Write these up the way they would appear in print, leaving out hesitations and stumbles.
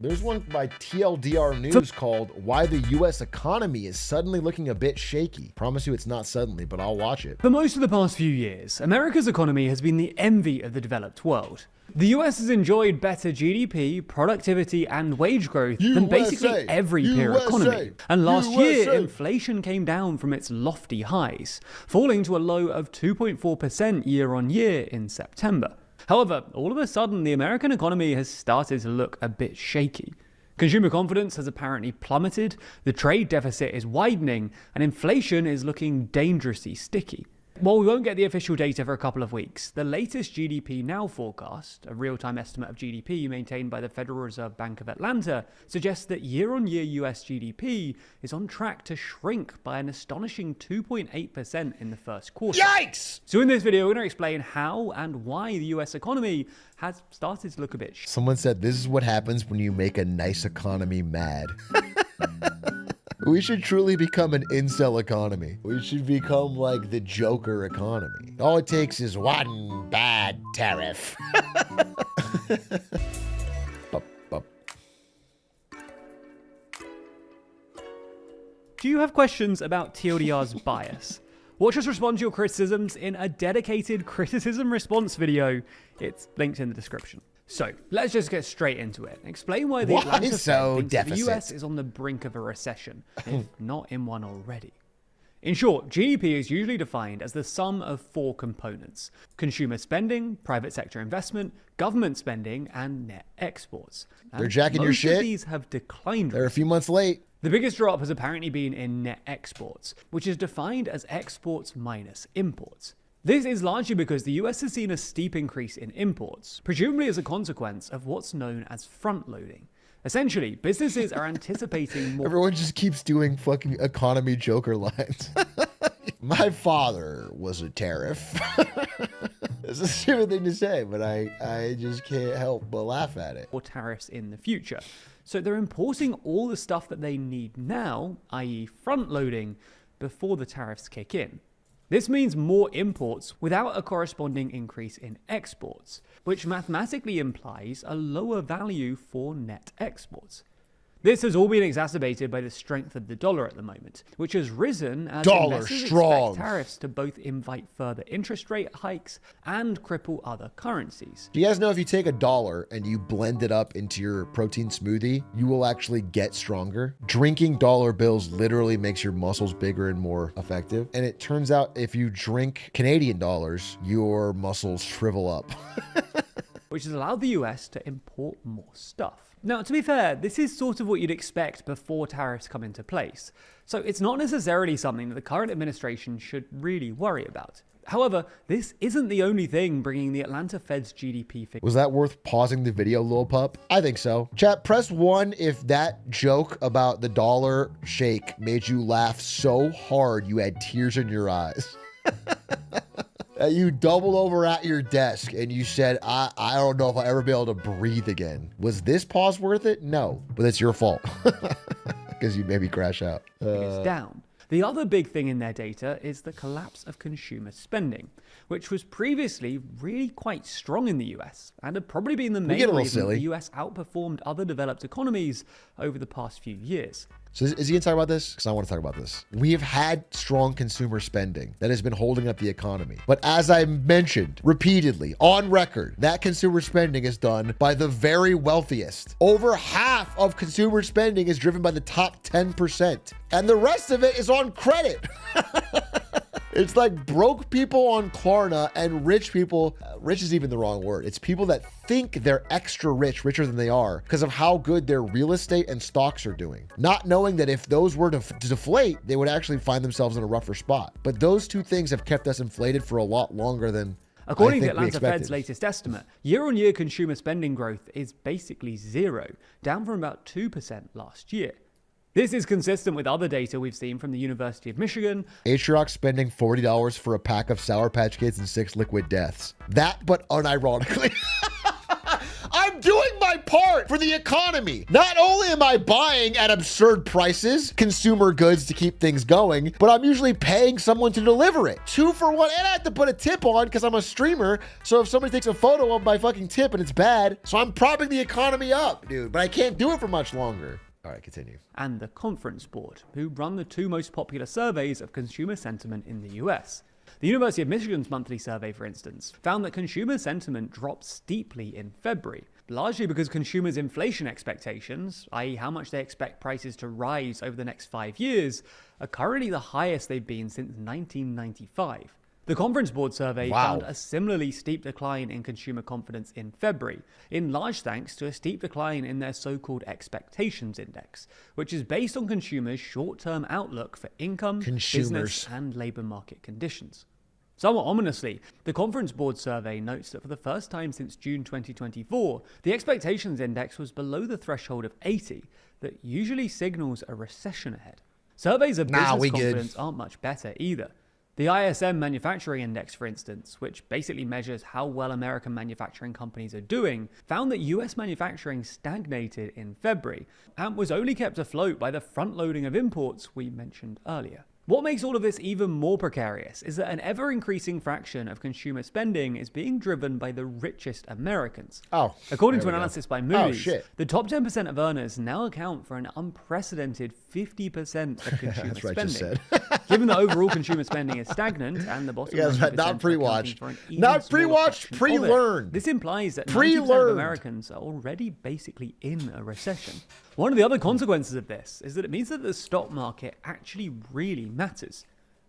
There's one by TLDR News called Why the US Economy is Suddenly Looking a Bit Shaky. Promise you it's not suddenly, but I'll watch it. For most of the past few years, America's economy has been the envy of the developed world. The US has enjoyed better GDP, productivity, and wage growth than basically every peer economy. And last year, inflation came down from its lofty highs, falling to a low of 2.4% year on year in September. However, all of a sudden, the American economy has started to look a bit shaky. Consumer confidence has apparently plummeted, the trade deficit is widening, and inflation is looking dangerously sticky. While we won't get the official data for a couple of weeks, the latest GDP Now forecast, a real-time estimate of GDP maintained by the Federal Reserve Bank of Atlanta, suggests that year-on-year US GDP is on track to shrink by an astonishing 2.8% in the first quarter. Yikes! So in this video, we're going to explain how and why the US economy has started to look a bit shaky. Someone said this is what happens when you make a nice economy mad. We should truly become an incel economy. We should become like the Joker economy. All it takes is one bad tariff. Do you have questions about TLDR's bias? Watch us respond to your criticisms in a dedicated criticism response video. It's linked in the description. So let's just get straight into it. Explain why the Atlanta Fed thinks that the US is on the brink of a recession, if not in one already. In short, GDP is usually defined as the sum of four components: consumer spending, private sector investment, government spending, and net exports. And they're jacking your shit. Most of these have declined. They're a few months late. The biggest drop has apparently been in net exports, which is defined as exports minus imports. This is largely because the US has seen a steep increase in imports, presumably as a consequence of what's known as front-loading. Essentially, businesses are anticipating more... Everyone just keeps doing fucking economy Joker lines. My father was a tariff. It's a stupid thing to say, but I just can't help but laugh at it. Or tariffs in the future. So they're importing all the stuff that they need now, i.e. front-loading, before the tariffs kick in. This means more imports without a corresponding increase in exports, which mathematically implies a lower value for net exports. This has all been exacerbated by the strength of the dollar at the moment, which has risen as investors expect tariffs to both invite further interest rate hikes and cripple other currencies. Do you guys know if you take $1 and you blend it up into your protein smoothie, you will actually get stronger? Drinking dollar bills literally makes your muscles bigger and more effective. And it turns out if you drink Canadian dollars, your muscles shrivel up. Which has allowed the US to import more stuff. Now, to be fair, this is sort of what you'd expect before tariffs come into place. So it's not necessarily something that the current administration should really worry about. However, this isn't the only thing bringing the Atlanta Fed's GDP figure. Was that worth pausing the video, lil pup? I think so. Chat, press 1 if that joke about the dollar shake made you laugh so hard you had tears in your eyes. You doubled over at your desk and you said, I don't know if I'll ever be able to breathe again. Was this pause worth it? No, but it's your fault because you made me crash out. It's down. The other big thing in their data is the collapse of consumer spending, which was previously really quite strong in the US and had probably been the main reason the US outperformed other developed economies over the past few years. So is he going to talk about this? Because I want to talk about this. We have had strong consumer spending that has been holding up the economy. But as I mentioned repeatedly on record, that consumer spending is done by the very wealthiest. Over half of consumer spending is driven by the top 10%. And the rest of it is on credit. It's like broke people on Klarna and rich people, rich is even the wrong word. It's people that think they're extra rich, richer than they are because of how good their real estate and stocks are doing. Not knowing that if those were to deflate, they would actually find themselves in a rougher spot. But those two things have kept us inflated for a lot longer than According to Atlanta Fed's latest estimate, year-on-year consumer spending growth is basically zero, down from about 2% last year. This is consistent with other data we've seen from the University of Michigan. Atrioc spending $40 for a pack of Sour Patch Kids and 6 liquid deaths. That, but unironically. I'm doing my part! support for the economy. Not only am I buying at absurd prices, consumer goods to keep things going, but I'm usually paying someone to deliver it. 2 for 1, and I have to put a tip on because I'm a streamer. So if somebody takes a photo of my fucking tip and it's bad, so I'm propping the economy up, dude, but I can't do it for much longer. All right, continue. And the Conference Board, who run the 2 most popular surveys of consumer sentiment in the US. The University of Michigan's monthly survey, for instance, found that consumer sentiment dropped steeply in February, largely because consumers' inflation expectations, i.e. how much they expect prices to rise over the next 5 years, are currently the highest they've been since 1995. The Conference Board survey found a similarly steep decline in consumer confidence in February, in large thanks to a steep decline in their so-called expectations index, which is based on consumers' short-term outlook for income, business, and labor market conditions. Somewhat ominously, the Conference Board survey notes that for the first time since June 2024, the expectations index was below the threshold of 80 that usually signals a recession ahead. Surveys of business confidence aren't much better either. The ISM Manufacturing Index, for instance, which basically measures how well American manufacturing companies are doing, found that US manufacturing stagnated in February and was only kept afloat by the front-loading of imports we mentioned earlier. What makes all of this even more precarious is that an ever-increasing fraction of consumer spending is being driven by the richest Americans. According to an analysis by Moody's, the top 10% of earners now account for an unprecedented 50% of consumer spending. Given that overall consumer spending is stagnant and the bottom 90% not pre-watched, not pre-watched, pre-learned. This implies that 90% of Americans are already basically in a recession. One of the other consequences of this is that it means that the stock market actually really matters.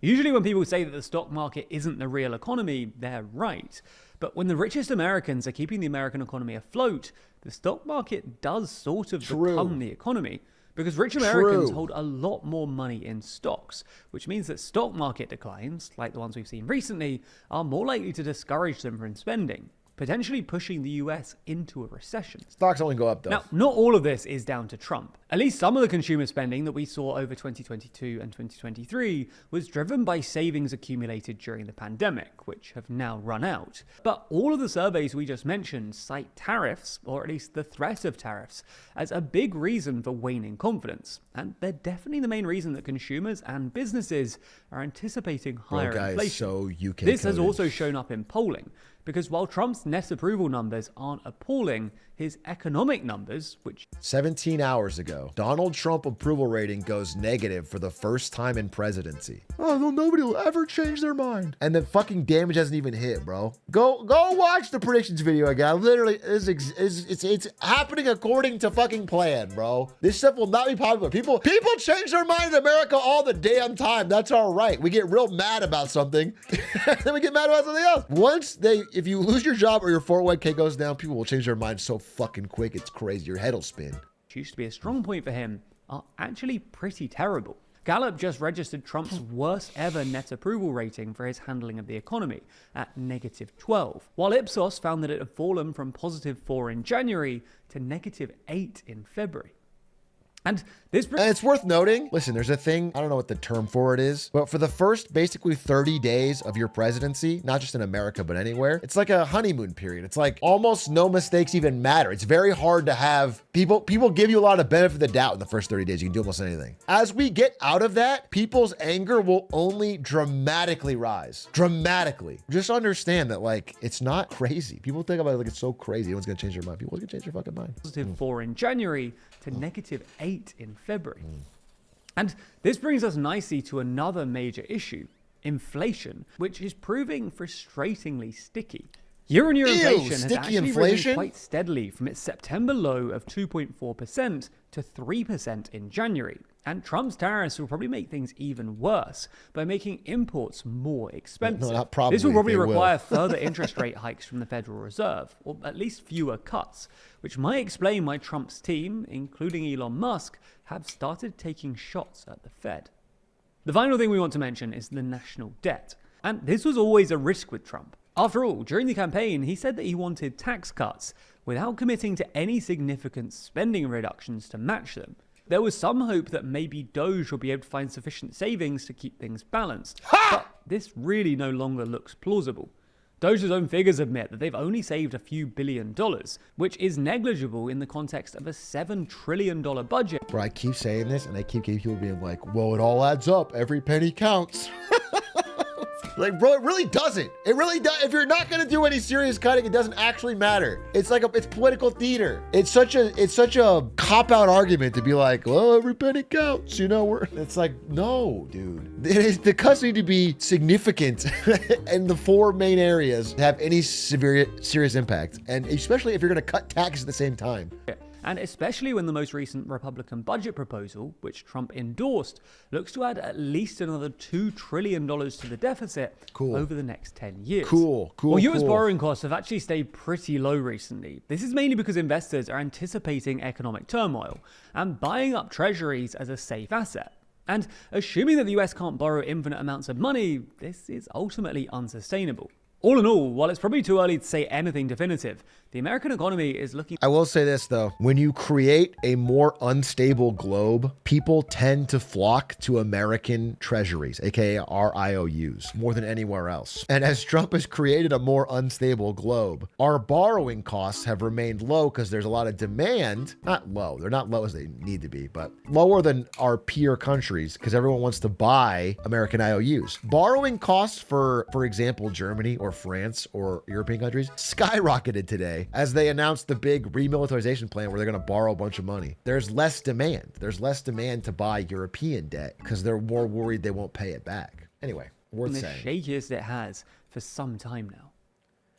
Usually when people say that the stock market isn't the real economy, they're right. But when the richest Americans are keeping the American economy afloat, the stock market does sort of become the economy. Because rich Americans hold a lot more money in stocks, which means that stock market declines, like the ones we've seen recently, are more likely to discourage them from spending, potentially pushing the US into a recession. Stocks only go up, though. Now, not all of this is down to Trump. At least some of the consumer spending that we saw over 2022 and 2023 was driven by savings accumulated during the pandemic, which have now run out. But all of the surveys we just mentioned cite tariffs, or at least the threat of tariffs, as a big reason for waning confidence. And they're definitely the main reason that consumers and businesses are anticipating higher inflation. This has also shown up in polling. Because while Trump's net approval numbers aren't appalling, his economic numbers, which 17 hours ago, Donald Trump approval rating goes negative for the first time in presidency. Oh, no, nobody will ever change their mind. And the fucking damage hasn't even hit, bro. Go watch the predictions video again. Literally, it's happening according to fucking plan, bro. This stuff will not be popular. People change their mind in America all the damn time. That's all right. We get real mad about something, then we get mad about something else. If you lose your job or your 401k goes down, people will change their mind so fucking quick. It's crazy. Your head will spin. Which used to be a strong point for him, are actually pretty terrible. Gallup just registered Trump's worst ever net approval rating for his handling of the economy at -12, while Ipsos found that it had fallen from +4 in January to -8 in February. And it's worth noting, listen, there's a thing, I don't know what the term for it is, but for the first basically 30 days of your presidency, not just in America, but anywhere, it's like a honeymoon period. It's like almost no mistakes even matter. It's very hard to have people give you a lot of benefit of the doubt in the first 30 days. You can do almost anything. As we get out of that, people's anger will only dramatically rise. Dramatically. Just understand that, like, it's not crazy. People think about it like it's so crazy. No one's going to change their mind. People are going to change their fucking mind. +4 in January to -8 in February. And this brings us nicely to another major issue, inflation, which is proving frustratingly sticky. Year-on-year inflation has actually risen quite steadily from its September low of 2.4% to 3% in January. And Trump's tariffs will probably make things even worse by making imports more expensive. No, not probably. This will probably require further interest rate hikes from the Federal Reserve, or at least fewer cuts, which might explain why Trump's team, including Elon Musk, have started taking shots at the Fed. The final thing we want to mention is the national debt. And this was always a risk with Trump. After all, during the campaign, he said that he wanted tax cuts without committing to any significant spending reductions to match them. There was some hope that maybe Doge will be able to find sufficient savings to keep things balanced. But this really no longer looks plausible. Doge's own figures admit that they've only saved a few $1 billion, which is negligible in the context of a $7 trillion budget. Bro, I keep saying this, and I keep getting people being like, well, it all adds up. Every penny counts. Like, bro, it really doesn't. It really does. If you're not gonna do any serious cutting, it doesn't actually matter. It's like it's political theater. It's such a cop-out argument to be like, well, every penny counts, you know. It's like, no, dude. The cuts need to be significant in the four main areas to have any serious impact, and especially if you're gonna cut taxes at the same time. And especially when the most recent Republican budget proposal, which Trump endorsed, looks to add at least another $2 trillion to the deficit over the next 10 years. Well, US borrowing costs have actually stayed pretty low recently. This is mainly because investors are anticipating economic turmoil and buying up treasuries as a safe asset. And assuming that the US can't borrow infinite amounts of money, this is ultimately unsustainable. All in all, while it's probably too early to say anything definitive, the American economy is looking... I will say this, though. When you create a more unstable globe, people tend to flock to American treasuries, aka our IOUs, more than anywhere else. And as Trump has created a more unstable globe, our borrowing costs have remained low because there's a lot of demand. Not low. They're not low as they need to be, but lower than our peer countries because everyone wants to buy American IOUs. Borrowing costs for example, Germany or France or European countries skyrocketed today as they announced the big remilitarization plan where they're going to borrow a bunch of money. There's less demand. There's less demand to buy European debt because they're more worried they won't pay it back. Anyway, worth saying. The shakiest it has for some time now.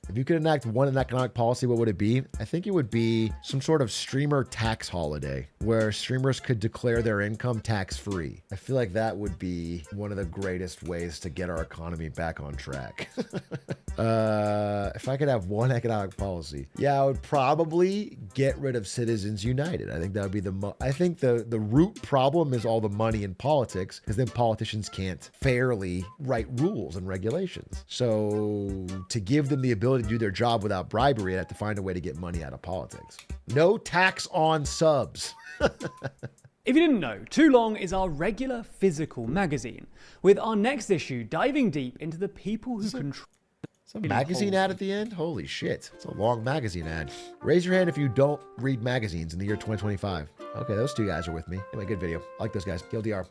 If you could enact one economic policy, what would it be? I think it would be some sort of streamer tax holiday where streamers could declare their income tax-free. I feel like that would be one of the greatest ways to get our economy back on track. If I could have one economic policy, yeah, I would probably get rid of Citizens United. I think that would be I think the root problem is all the money in politics because then politicians can't fairly write rules and regulations. So to give them the ability to do their job without bribery, I'd have to find a way to get money out of politics. No tax on subs. If you didn't know, Too Long is our regular physical magazine, with our next issue diving deep into the people who control... It's a magazine ad at the end? Holy shit. It's a long magazine ad. Raise your hand if you don't read magazines in the year 2025. Okay, those two guys are with me. Anyway, good video. I like those guys. TLDR.